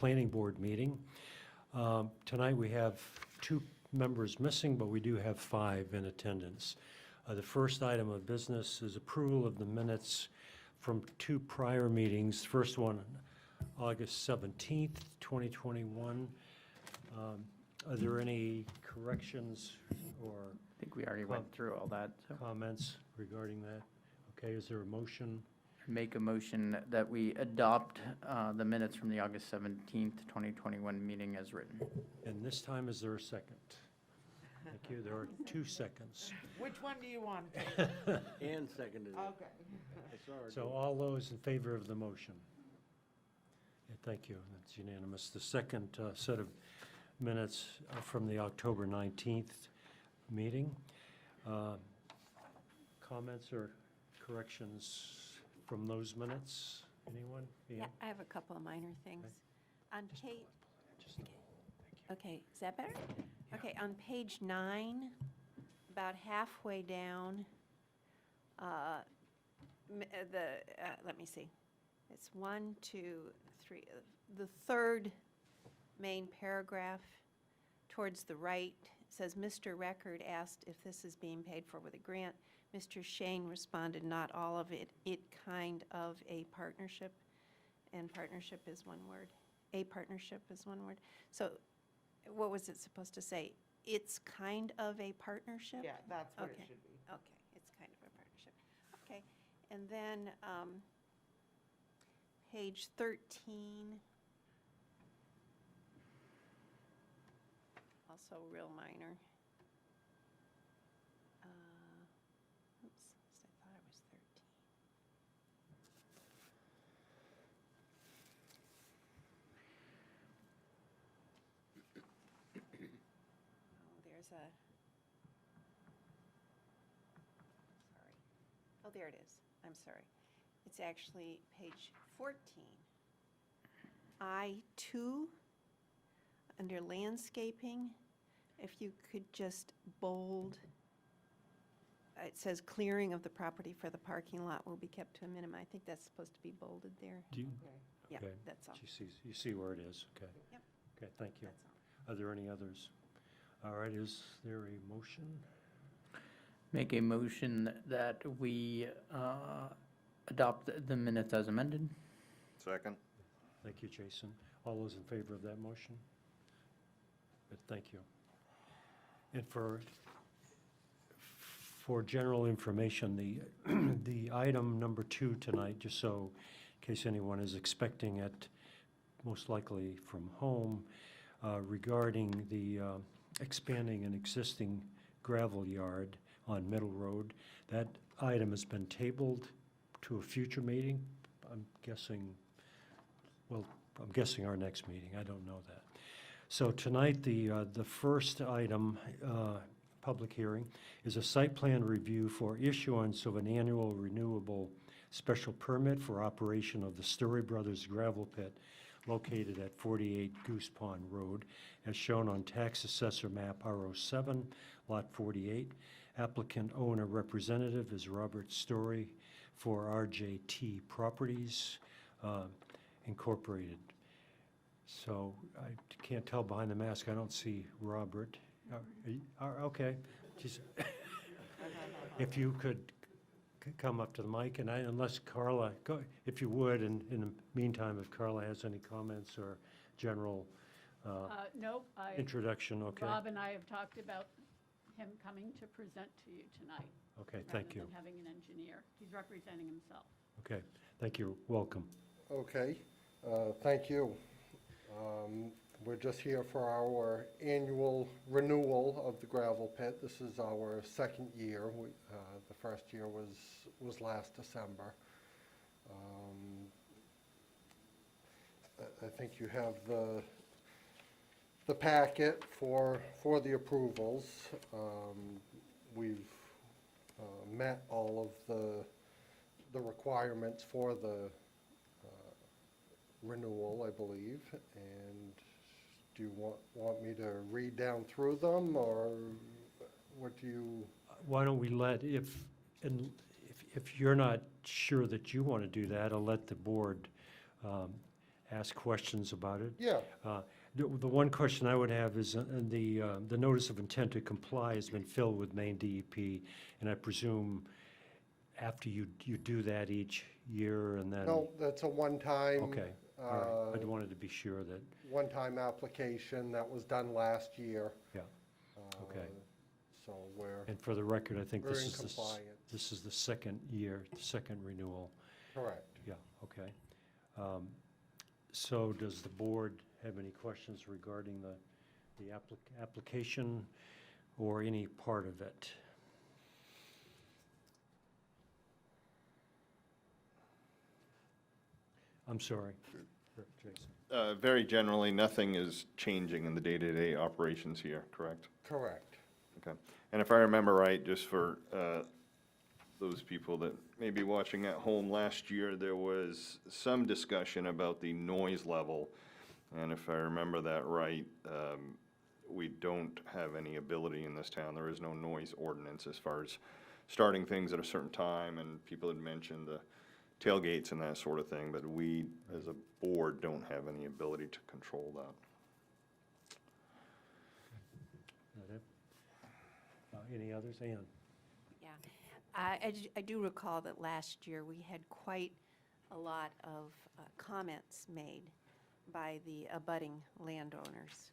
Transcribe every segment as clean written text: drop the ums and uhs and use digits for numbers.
Planning Board meeting. Tonight we have 2 members missing, but we do have 5 in attendance. The first item of business is approval of the minutes from 2 prior meetings. First one, August 17th, 2021. Are there any corrections or I think we already went through all that. So comments regarding that? Okay, is there a motion? make a motion that we adopt the minutes from the August 17th, 2021 meeting as written. And this time, is there a second? Thank you. There are 2 seconds. Which one do you want? And seconded it. Okay. I saw her So do it. all those in favor of the motion? Yeah, thank you. That's unanimous. The second set of minutes from the October 19th meeting. Comments or corrections from those minutes? Anyone? Yeah, I have a couple of minor things. On page, Just- thank you. okay, is that better? Yeah. Okay, on page 9, about halfway down, let me see. It's 1, 2, 3, the third main paragraph towards the right says, Mr. Record asked if this is being paid for with a grant. Mr. Shane responded, not all of it, kind of a partnership, and partnership is one word. A partnership is one word. So what was it supposed to say? It's kind of a partnership? Yeah, that's what it Okay. should be. Okay, it's kind of a partnership. Okay, and then page 13, also real minor. Oops, I thought it was 13. Oh, there's a, sorry. Oh, there it is. I'm sorry. It's actually page 14. I-2, under landscaping, if you could just bold, it says clearing of the property for the parking lot will be kept to a minimum. I think that's supposed to be bolded there. Do you, Okay. Yeah, okay. that's all. You see where it is? Okay. Yep. Okay, thank you. That's all. Are there any others? All right, is there a motion? Make a motion that we adopt the minutes as amended. Second. Thank you, Jason. All those in favor of that motion? Good, thank you. And for general information, the item number 2 tonight, just so in case anyone is expecting it, most likely from home, regarding the expanding an existing gravel yard on Middle Road. That item has been tabled to a future meeting. I'm guessing our next meeting. I don't know that. So tonight, the first item, public hearing, is a site plan review for issuance of an annual renewable special permit for operation of the Storey Brothers gravel pit located at 48 Goose Pond Road, as shown on Tax Assessor Map R02, Lot 48. Applicant owner representative is Robert Storey for RJT Properties Incorporated. So I can't tell behind the mask. I don't see Robert. Okay. Just if you could come up to the mic, and unless Carla, if you would, and in the meantime, if Carla has any comments or general Nope, introduction, okay? Rob and I have talked about him coming to present to you tonight. Okay, thank you. Rather than having an engineer. He's representing himself. Okay, thank you. Welcome. Okay, thank you. We're just here for our annual renewal of the gravel pit. This is our second year. The first year was last December. I think you have the packet for the approvals. We've met all of the requirements for the renewal, I believe, and do you want me to read down through them, or what do you? Why don't we let, if you're not sure that you want to do that, I'll let the board ask questions about it. Yeah, The one question I would have is, the notice of intent to comply has been filled with Maine DEP, and I presume after you do that each year and then? no, that's a one-time. Okay, all right. I wanted to be sure that, One-time application that was done last year. yeah, okay. So we're, And for the record, I think we're this in is the, compliance. this is the second year, the second renewal. Correct. Yeah, okay. So does the board have any questions regarding the application or any part of it? I'm sorry, Jason. Very generally, nothing is changing in the day-to-day operations here, correct? Correct. Okay. And if I remember right, just for those people that may be watching at home, last year, there was some discussion about the noise level. And if I remember that right, we don't have any ability in this town. There is no noise ordinance as far as starting things at a certain time, and people had mentioned the tailgates and that sort of thing, but we, as a board, don't have any ability to control that. Is that it? Any others? Ann? Yeah. I do recall that last year we had quite a lot of comments made by the abutting landowners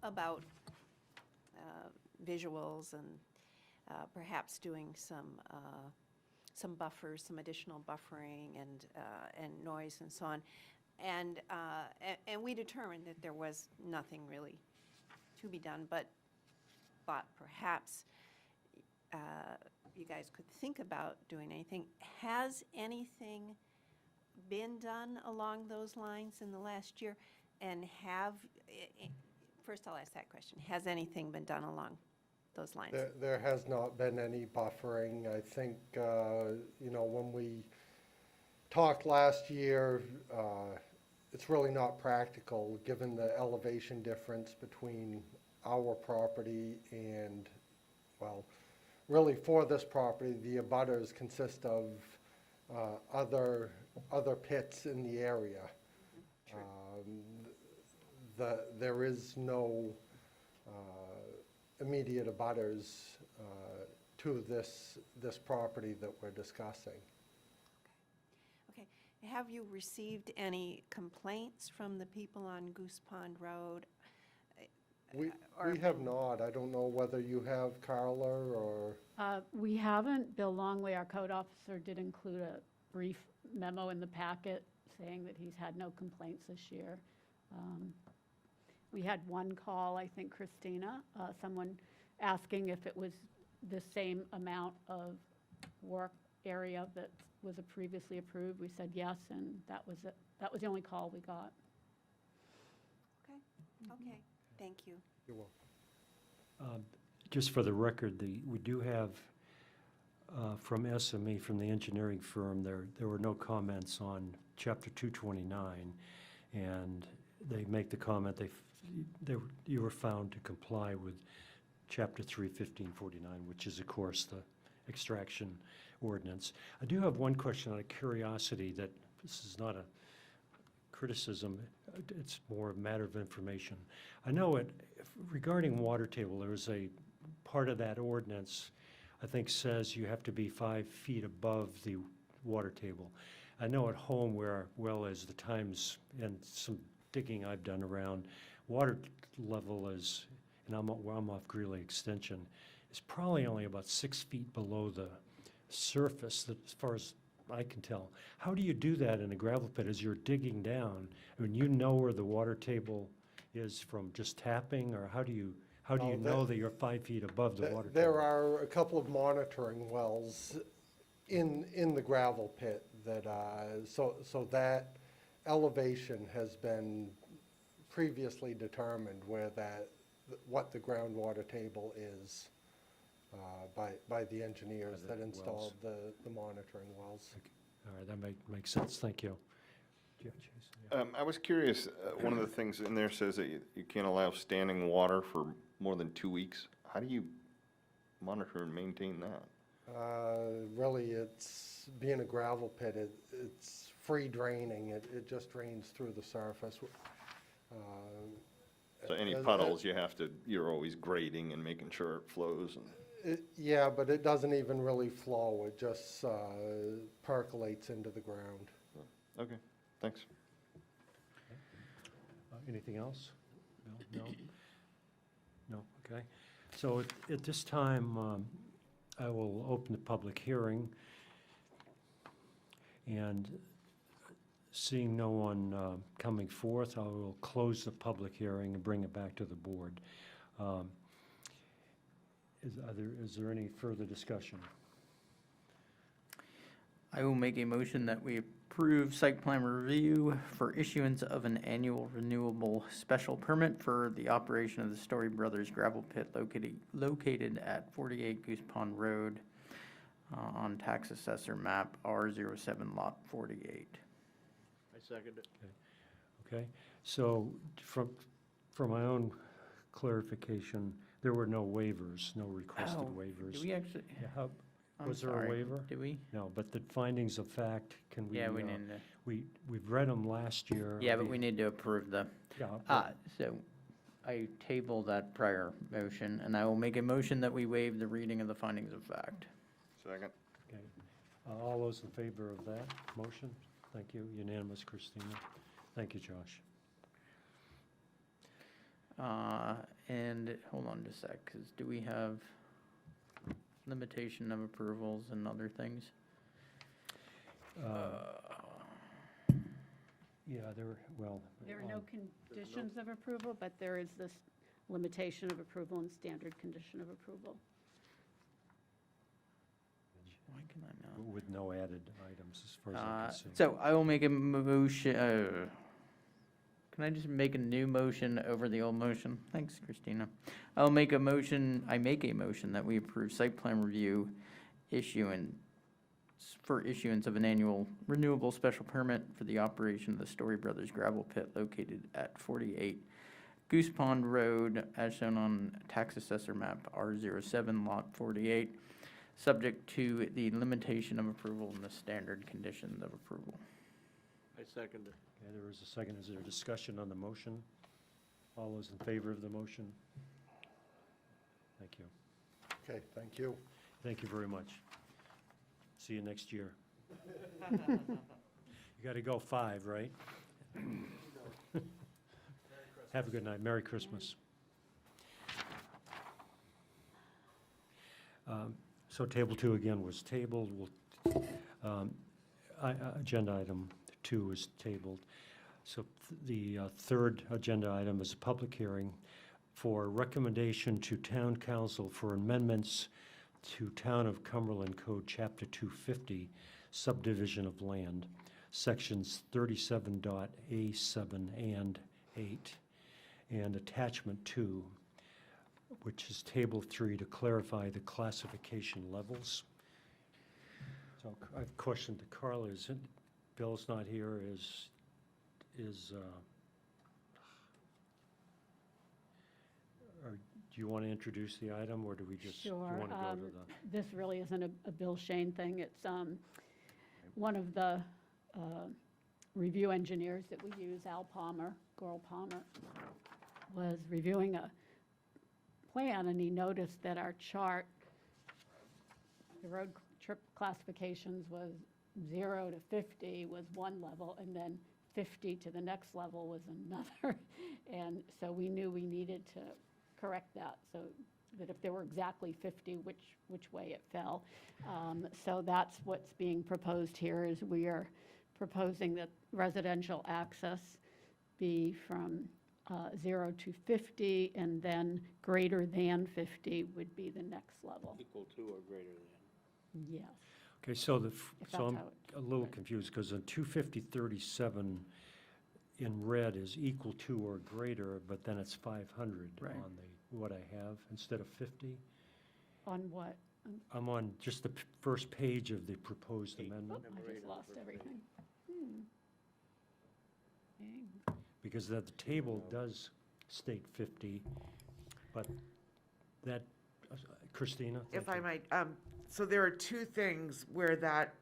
about visuals and perhaps doing some buffers, some additional buffering and noise and so on. And we determined that there was nothing really to be done, but thought perhaps you guys could think about doing anything. Has anything been done along those lines in the last year? And first I'll ask that question. Has anything been done along those lines? There has not been any buffering. I think, when we talked last year, it's really not practical, given the elevation difference between our property and, well, really for this property, the abutters consist of other pits in the area. There is no immediate abutters to this property that we're discussing. Okay. Have you received any complaints from the people on Goose Pond Road? We Or- have not. I don't know whether you have, Carla, or, We haven't. Bill Longley, our code officer, did include a brief memo in the packet saying that he's had no complaints this year. We had one call, I think, Christina, someone asking if it was the same amount of work area that was previously approved. We said yes, and that was it. That was the only call we got. Okay, thank you. you will. Just for the record, we do have from SME, from the engineering firm, there were no comments on Chapter 229, and they make the comment you were found to comply with Chapter 31549, which is, of course, the extraction ordinance. I do have one question out of curiosity that this is not a criticism, it's more a matter of information. I know regarding water table, there is a part of that ordinance, I think, says you have to be 5 feet above the water table. I know at home where, well, as the times and some digging I've done around, water level is, and I'm off Greeley Extension, is probably only about 6 feet below the surface, as far as I can tell. How do you do that in a gravel pit as you're digging down? I mean, you know where the water table is from just tapping, or how do you Oh, know that you're 5 feet above the water table? There are a couple of monitoring wells in the gravel pit that, so that elevation has been previously determined where what the groundwater table is by the engineers By the that installed the monitoring wells. All right, that makes sense, thank you. Yeah, Jason, yeah. I was curious, one of the things in there says that you can't allow standing water for more than 2 weeks. How do you monitor and maintain that? Really, it's, being a gravel pit, it's free draining. It just drains through the surface. So any As- puddles, you're always grading and making sure it flows and. Yeah, but it doesn't even really flow. It just percolates into the ground. Okay, thanks. Anything else? No? No? No, okay. So at this time, I will open the public hearing. And seeing no one coming forth, I will close the public hearing and bring it back to the board. Is there any further discussion? I will make a motion that we approve site plan review for issuance of an annual renewable special permit for the operation of the Storey Brothers gravel pit located at 48 Goose Pond Road on tax assessor map R07 lot 48. I second it. Okay, so from my own clarification, there were no waivers, no requested Oh, waivers. Do we actually? Yeah, how- I'm Was there a sorry, waiver? Did we? No, but the findings of fact, can we? Yeah, we need to, We've read them last year. yeah, but we need to approve the, Yeah, but- so I table that prior motion, and I will make a motion that we waive the reading of the findings of fact. Second. okay. All those in favor of that motion? Thank you, unanimous, Christina. Thank you, Josh. And, hold on just a sec, because do we have limitation of approvals and other things? Yeah, well. There are no conditions of approval, but there is this limitation of approval and standard condition of approval. Why can I not? With no added items, as far as I can see. So I will make a motion, can I just make a new motion over the old motion? Thanks, Christina. I make a motion that we approve site plan review for issuance of an annual renewable special permit for the operation of the Storey Brothers gravel pit located at 48 Goose Pond Road, as shown on tax assessor map R07 lot 48, subject to the limitation of approval and the standard conditions of approval. I second it. Okay, there is a second. Is there discussion on the motion? All those in favor of the motion? Thank you. Okay, thank you. Thank you very much. See you next year. You got to go 5, right? Have a good night. Merry Christmas. So table 2 again was tabled. Agenda item 2 is tabled. So the third agenda item is a public hearing for recommendation to Town Council for amendments to Town of Cumberland Code, Chapter 250, Subdivision of Land, Sections 37.A7 and 8, and Attachment 2, which is Table 3 to clarify the classification levels. So I have a question to Carla. Bill's not here, or do you want to introduce the item, or do we just, do you Sure. want to go to the? This really isn't a Bill Shane thing. It's one of the review engineers that we use, Al Palmer, Goral Palmer, was reviewing a plan, and he noticed that our chart, the road trip classifications was 0 to 50 was one level, and then 50 to the next level was another. And so we knew we needed to correct that, so that if there were exactly 50, which way it fell. So that's what's being proposed here, is we are proposing that residential access be from 0 to 50, and then greater than 50 would be the next level. Equal to or greater than. Yes. Okay, so If so that's I'm how a little right. confused, because in 250-37 in red is equal to or greater, but then it's 500 Right. on what I have, instead of 50. On what? I'm on just the first page of the proposed amendment, I just lost everything. Dang. because the table does state 50, but that, Christina? If thank I you. might, so there are two things where that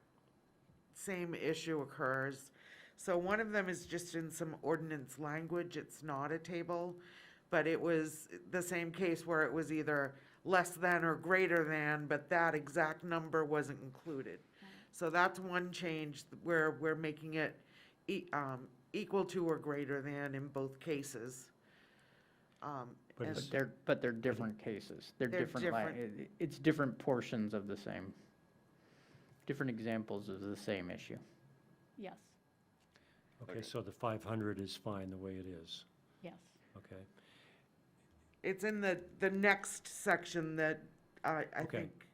same issue occurs. So one of them is just in some ordinance language, it's not a table, but it was the same case where it was either less than or greater than, but that exact number wasn't included. So that's one change where we're making it equal to or greater than in both cases. But And- it's- But they're different cases. They're They're different, it's different portions of the same, different examples of the same issue. Yes, Okay, Okay. so the 500 is fine the way it is, yes. okay? It's in the next section that, I Okay, think,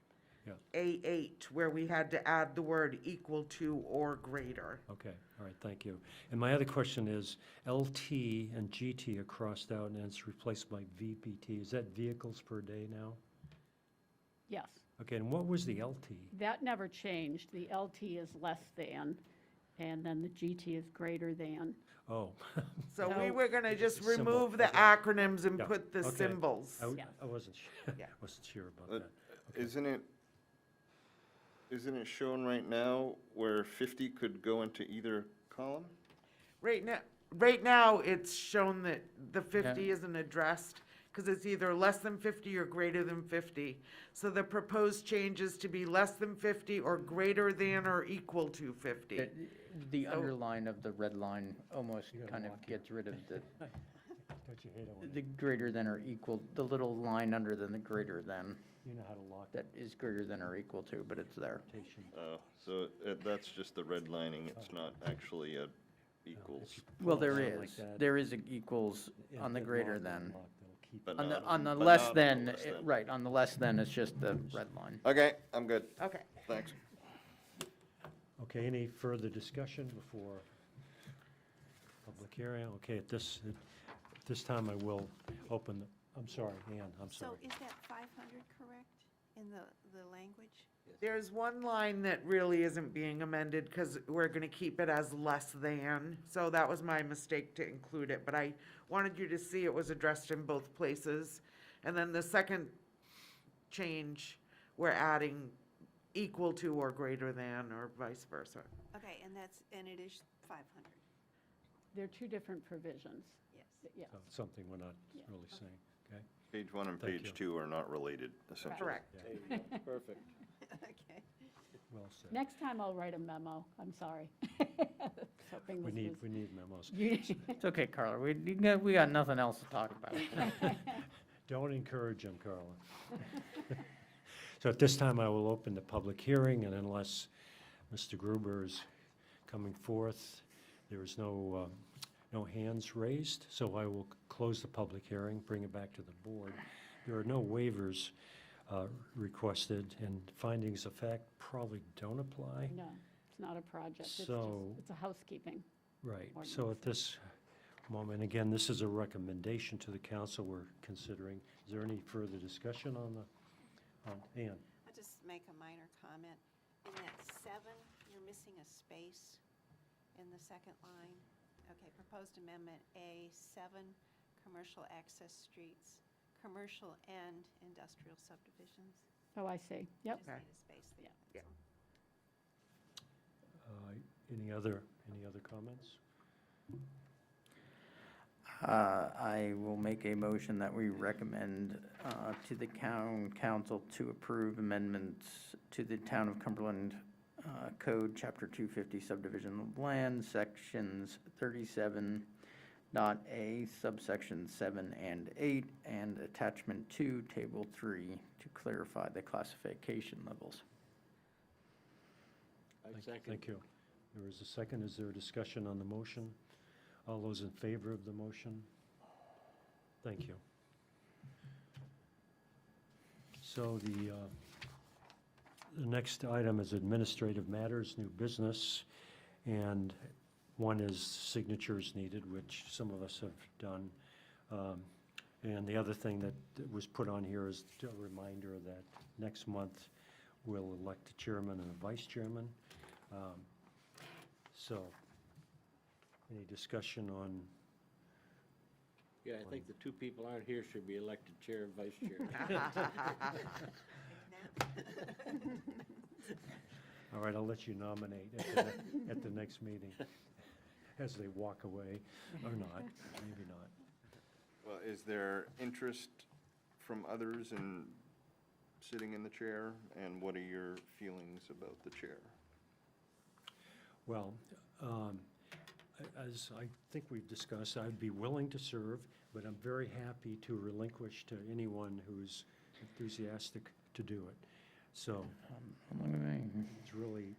yeah. A8, where we had to add the word equal to or greater. Okay, all right, thank you. And my other question is, LT and GT are crossed out and it's replaced by VPT. Is that vehicles per day now? Yes, Okay, and what was the LT? that never changed. The LT is less than, and then the GT is greater than. Oh. So we So- were gonna just Symbol, remove the okay. acronyms and Yeah, put the okay. symbols. I Yeah. I wasn't, Yeah. wasn't sure about Uh, that. Okay. Isn't it shown right now where 50 could go into either column? Right now, it's shown that the 50 isn't addressed, because it's either less than 50 or greater than 50. So the proposed change is to be less than 50 or greater than or equal to 50. The So- underline of the red line almost You gotta kind of lock it. gets rid of the, Don't you hate it when the greater than or equal, the little line under than the greater than, you know how to lock that is greater than or equal to, but it's there. notation? So that's just the redlining, it's not actually a equals, Well, there Pull it down like is, that. there is a equals Yeah, on the that greater lock, than. that'll keep but On not. the but less not on than, the less than. right, on the less than, it's just the red line. Okay, I'm good, Okay. thanks. Okay, any further discussion before public hearing? Okay, at this time I will open, I'm sorry, Ann, I'm So sorry. is that 500 correct in the language? There's one line that really isn't being amended, because we're gonna keep it as less than. So that was my mistake to include it, but I wanted you to see it was addressed in both places. And then the second change, we're adding equal to or greater than, or vice versa. Okay, and it is 500, They're two different provisions. yes. Yes, So something we're not Yeah. really saying, okay? Page 1 and Thank page you. 2 are not related, essentially. Correct. Yeah, There you go. Perfect. Okay. well said. next time I'll write a memo, I'm sorry. Hoping We this need memos. was- It's okay, Carla, we got nothing else to talk about. Don't encourage them, Carla. So at this time, I will open the public hearing, and unless Mr. Gruber is coming forth, there is no hands raised, so I will close the public hearing, bring it back to the board. There are no waivers requested, and findings of fact probably don't apply. No, it's not a project, it's just, So- it's a housekeeping. Right, so at this moment, again, this is a recommendation to the council we're considering. Is there any further discussion on Ann? I'll just make a minor comment. In that 7, you're missing a space in the second line. Okay, proposed amendment A7, commercial access streets, commercial and industrial subdivisions. Oh, I see, yep. Just need a space there. Yeah. Any other comments? I will make a motion that we recommend to the council to approve amendments to the Town of Cumberland Code, Chapter 250 Subdivision of Land, Sections 37.a, subsections 7 and 8, and Attachment 2, Table 3, to clarify the classification levels. I second. Thank you. There is a second. Is there a discussion on the motion? All those in favor of the motion? Thank you. So the next item is administrative matters, new business, and one is signatures needed, which some of us have done. And the other thing that was put on here is a reminder that next month we'll elect a chairman and a vice chairman. So, any discussion on, Yeah, I think the two people aren't here should be elected chair and vice chair. All right, I'll let you nominate at the next meeting, as they walk away, or not, maybe not. Well, is there interest from others in sitting in the chair? And what are your feelings about the chair? Well, as I think we've discussed, I'd be willing to serve, but I'm very happy to relinquish to anyone who's enthusiastic to do it. So it's really,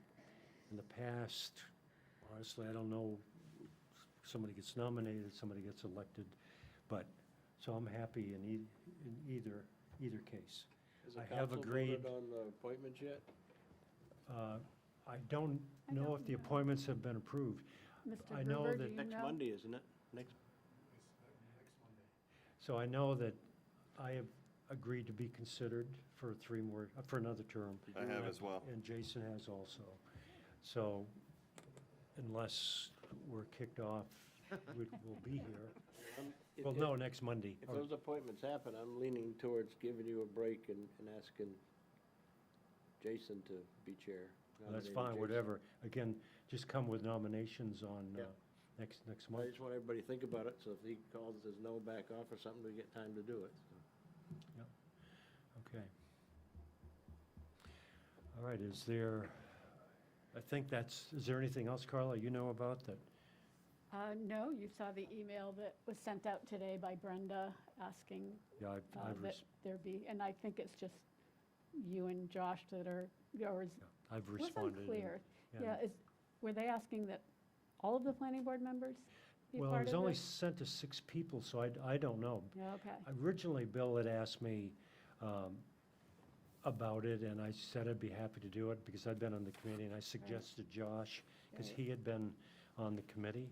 in the past, honestly, I don't know, somebody gets nominated, somebody gets elected, but, so I'm happy in either case. Has the I have council agreed. voted on the appointments yet? I don't know if the appointments have been approved. I Mr. know Gruber, do that- you Next know? Monday, isn't it? Next, So I know that I have agreed to be considered for for another term. I have as well. And Jason has also. So unless we're kicked off, we'll be here. if- Well, no, next Monday. If Or- those appointments happen, I'm leaning towards giving you a break and asking Jason to be chair. That's nominating fine, Jason. whatever. Again, just come with nominations on Yeah. next I month. just want everybody to think about it, so if he calls and says no, back off or something, we get time to do it. Okay. All right, is there anything else, Carla, you know about that? No, you saw the email that was sent out today by Brenda asking Yeah, I've that there be, and I think it's just you and Josh that are, or is, I've it responded. wasn't clear. and- Yeah, were they asking that all of the planning board members be Well, it part was of only this? sent to 6 people, so I don't know. Yeah, okay. Originally, Bill had asked me about it, and I said I'd be happy to do it because I'd been on the committee, and I suggested Josh, because Right. he had been on the committee.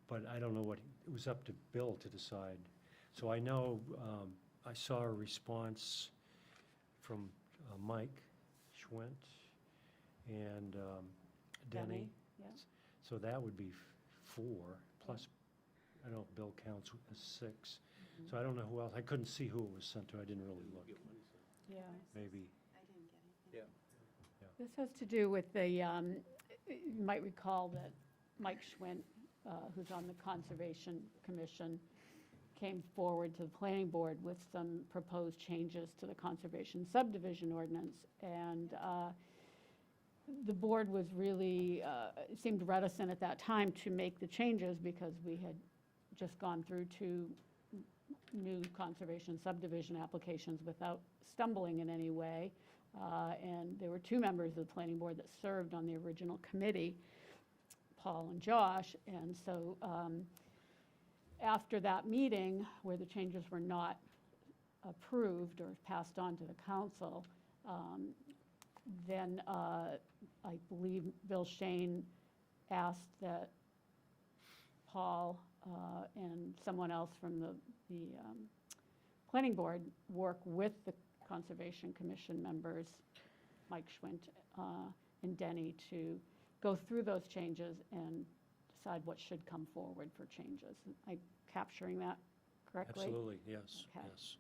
But I don't know it was up to Bill to decide. So I know, I saw a response from Mike Schwent and Denny. Yeah. So that would be 4, plus, I don't know if Bill counts as 6. Mm-hmm. So I don't know who else, I couldn't see who it was sent to, I didn't really look, Yeah. maybe. I didn't get it. Yeah. This has to do with the, you might recall that Mike Schwint, who's on the Conservation Commission, came forward to the planning board with some proposed changes to the Conservation Subdivision Ordinance. And the board was really, seemed reticent at that time to make the changes because we had just gone through 2 new conservation subdivision applications without stumbling in any way. And there were 2 members of the planning board that served on the original committee, Paul and Josh. And so after that meeting, where the changes were not approved or passed on to the council, then I believe Bill Shane asked that Paul and someone else from the planning board work with the Conservation Commission members, Mike Schwint and Denny, to go through those changes and decide what should come forward for changes. Am I capturing that correctly? Absolutely, yes, Okay. yes.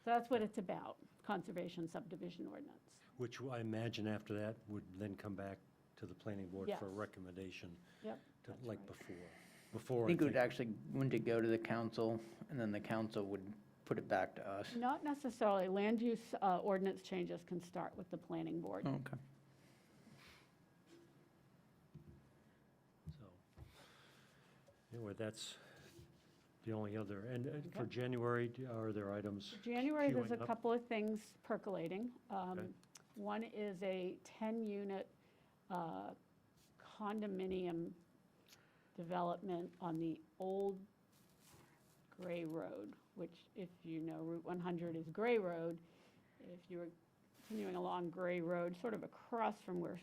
So that's what it's about, Conservation Subdivision Ordinance. Which I imagine after that would then come back to the planning board for a Yes. recommendation, Yep. to, that's like right. before. I think it would actually, wouldn't it go to the council, and then the council would put it back to us? Not necessarily. Land use ordinance changes can start with the planning board. Okay. So, anyway, that's the only other, and for Okay. January, are there items? January, there's a queuing up? couple of things percolating. Okay. One is a 10-unit condominium development on the old Gray Road, which, if you know, Route 100 is Gray Road. If you were continuing along Gray Road, sort of across from where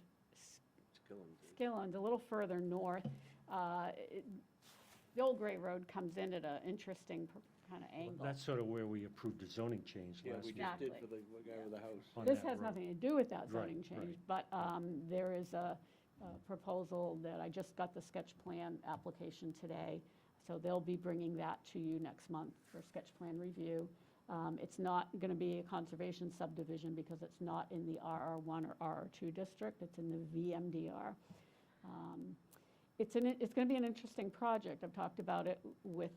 Skillen's, a little further north, the old Gray Road comes in at an interesting kind of angle. That's sort of where we approved the zoning change Yeah, last we year. just did Exactly. for the guy with the house. on This that has road. nothing to do with that Right, zoning change, right. but there is a proposal that I just got the sketch plan application today, so they'll be bringing that to you next month for sketch plan review. It's not going to be a conservation subdivision because it's not in the RR1 or RR2 district, it's in the VMDR. It's going to be an interesting project. I've talked about it with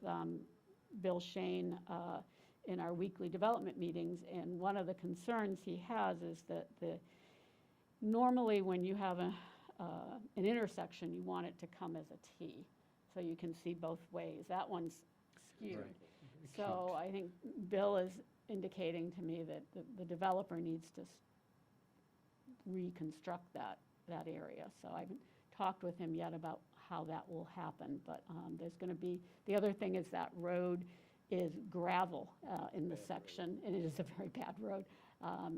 Bill Shane in our weekly development meetings, and one of the concerns he has is that normally when you have an intersection, you want it to come as a T, so you can see both ways. That one's skewed. Right. So I think Bill is indicating to me that the developer needs to reconstruct that area. So I haven't talked with him yet about how that will happen, but there's going to be, the other thing is that road is gravel in the section, and it is a very bad road,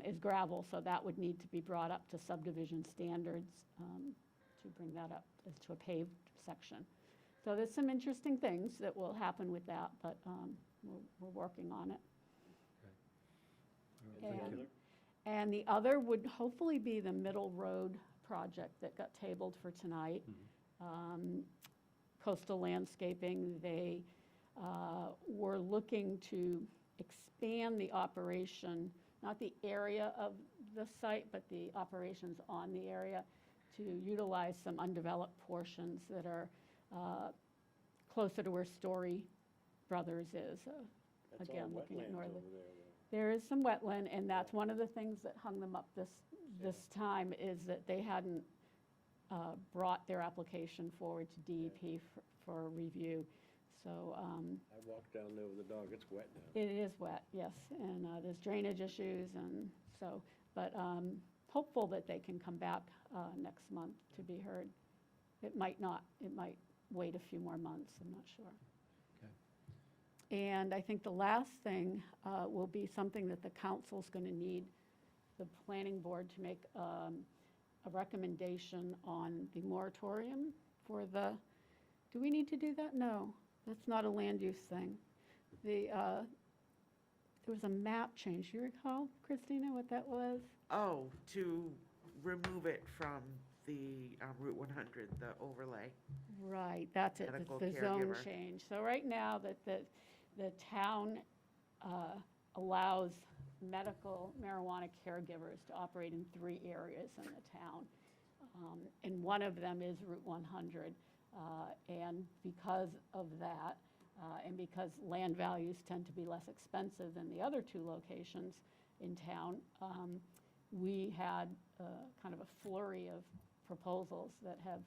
is gravel, so that would need to be brought up to subdivision standards to bring that up to a paved section. So there's some interesting things that will happen with that, but we're working on it. And the other would hopefully be the Middle Road project that got tabled for tonight. Coastal Landscaping, they were looking to expand the operation, not the area of the site, but the operations on the area to utilize some undeveloped portions that are closer to where Storey Brothers is. That's Again, all looking at wetlands northern. over there, though. There is some wetland, and that's one of the things that hung them up this time, is that they hadn't brought their application forward to DEP for review. So I walked down there with the dog, it's wet now. it is wet, yes, and there's drainage issues, and so, but hopeful that they can come back next month to be heard. It might not, it might wait a few more months, I'm not sure. And I think the last thing will be something that the council's going to need the planning board to make a recommendation on the moratorium for the, do we need to do that? No, that's not a land use thing. There was a map change. You recall, Christina, what that was? Oh, to remove it from the Route 100, the overlay. Right, that's it, Medical the zone caregiver. change. So right now, that the town allows medical marijuana caregivers to operate in 3 areas in the town. And one of them is Route 100. And because of that, and because land values tend to be less expensive than the other 2 locations in town, we had kind of a flurry of proposals that have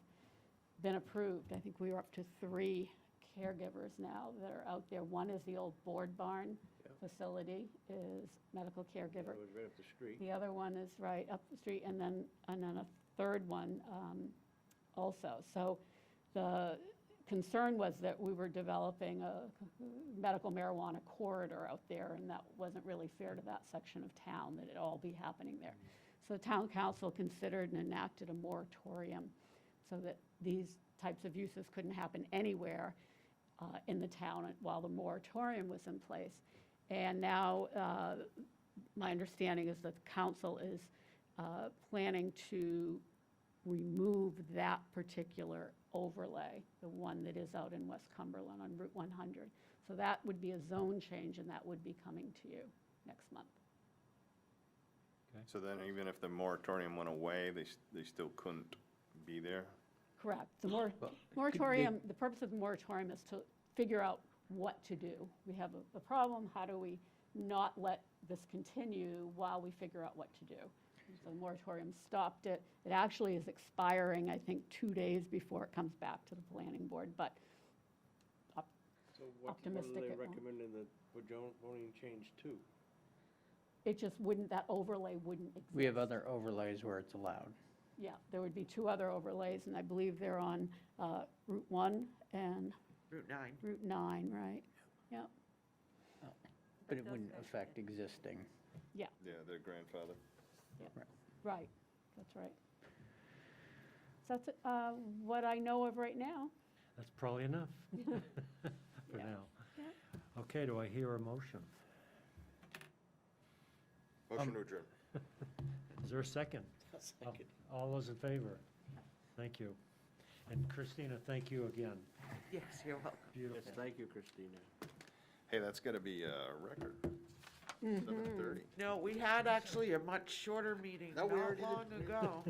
been approved. I think we were up to 3 caregivers now that are out there. One is the old board barn facility, is medical caregiver. It was right up the street. The other one is right up the street, and then a third one also. So the concern was that we were developing a medical marijuana corridor out there, and that wasn't really fair to that section of town, that it all be happening there. So the town council considered and enacted a moratorium so that these types of uses couldn't happen anywhere in the town while the moratorium was in place. And now my understanding is that the council is planning to remove that particular overlay, the one that is out in West Cumberland on Route 100. So that would be a zone change, and that would be coming to you next month. So then even if the moratorium went away, they still couldn't be there? Correct. The moratorium, the purpose of the moratorium is to figure out what to do. We have a problem, how do we not let this continue while we figure out what to do? So the moratorium stopped it. It actually is expiring, I think, 2 days before it comes back to the planning board, but So what are Optimistic they it won't. recommending that for zoning change to? it just wouldn't, that overlay wouldn't exist. We have other overlays where it's allowed. Yeah, there would be 2 other overlays, and I believe they're on Route 1 and Route 9. Route 9, right? Yeah, But it wouldn't affect existing. Yeah, their grandfather. right, that's right. So that's what I know of right now. That's probably enough for Yeah. now. Yeah. Okay, do I hear a motion? Motion to adjourn. Is there a second? Second. All those in favor? Thank you. And Christina, thank you again. Yes, you're welcome. Beautiful. Yes, thank you, Christina. Hey, that's got to be a record. 7:30. No, we had actually a much shorter meeting No, not we already did. long ago.